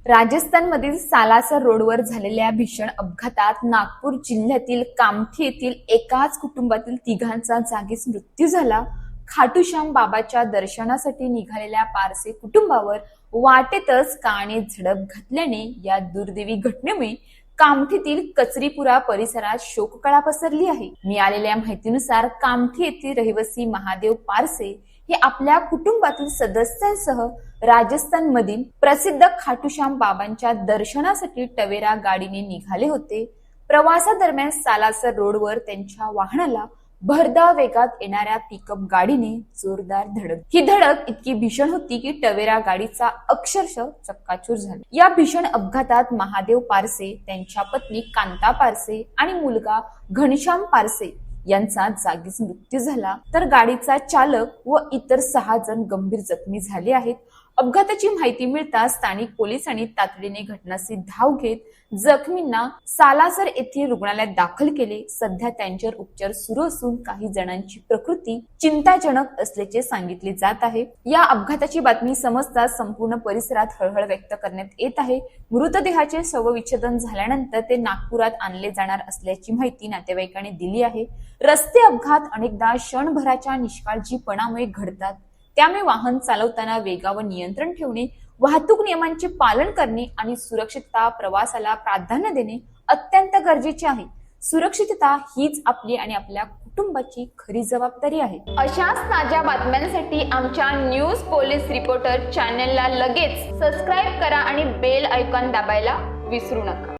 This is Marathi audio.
राजस्थानमधील सालासर रोडवर झालेल्या भीषण अपघातात नागपूर जिल्ह्यातील कामठी येथील एकाच कुटुंबातील तिघांचा जागीच मृत्यू झाला. खाटूश्याम बाबाच्या दर्शनासाठी निघालेल्या पारसे कुटुंबावर वाटेतच कारने झडप घातल्याने या दुर्दैवी घटनेमुळे कामठीतील कचरीपुरा परिसरात शोककळा पसरली आहे. मिळालेल्या माहितीनुसार कामठी येथील रहिवासी महादेव पारसे हे आपल्या कुटुंबातील सदस्यांसह राजस्थान मधील प्रसिद्ध खाटूश्याम बाबांच्या दर्शनासाठी टवेरा गाडीने निघाले होते. प्रवासादरम्यान सालासर रोडवर त्यांच्या वाहनाला भरधाव वेगात येणाऱ्या पिकअप गाडीने जोरदार धडक. ही धडक इतकी भीषण होती की टवेरा गाडीचा अक्षरशः चक्काचूर झाला. या भीषण अपघातात महादेव पारसे, त्यांच्या पत्नी कांता पारसे आणि मुलगा घनश्याम पारसे यांचा जागीच मृत्यू झाला, तर गाडीचा चालक व इतर 6 जण गंभीर जखमी झाले आहेत. अपघाताची माहिती मिळताच स्थानिक पोलिसांनी तातडीने घटनास्थळी धाव घेत जखमींना सालासर येथील रुग्णालयात दाखल केले. सध्या त्यांच्यावर उपचार सुरू असून काही जणांची प्रकृती चिंताजनक असल्याचे सांगितले जात आहे. या अपघाताची बातमी समजताच संपूर्ण परिसरात हळहळ व्यक्त करण्यात येत आहे. मृतदेहाचे शवविच्छेदन झाल्यानंतर ते नागपुरात आणले जाणार असल्याची माहिती नातेवाईकांनी दिली आहे. रस्ते अपघात अनेकदा क्षणभराच्या निष्काळजीपणामुळे घडतात, त्यामुळे वाहन चालवताना वेगावर नियंत्रण ठेवणे, वाहतूक नियमांचे पालन करणे आणि सुरक्षितता प्रवासाला प्राधान्य देणे अत्यंत गरजेचे आहे. सुरक्षितता हीच आपली आणि आपल्या कुटुंबाची खरी जबाबदारी आहे. अशाच ताज्या बातम्यांसाठी आमच्या न्यूज पोलीस रिपोर्टर चॅनलला लगेच सबस्क्राईब करा आणि बेल आयकॉन दाबायला विसरू नका.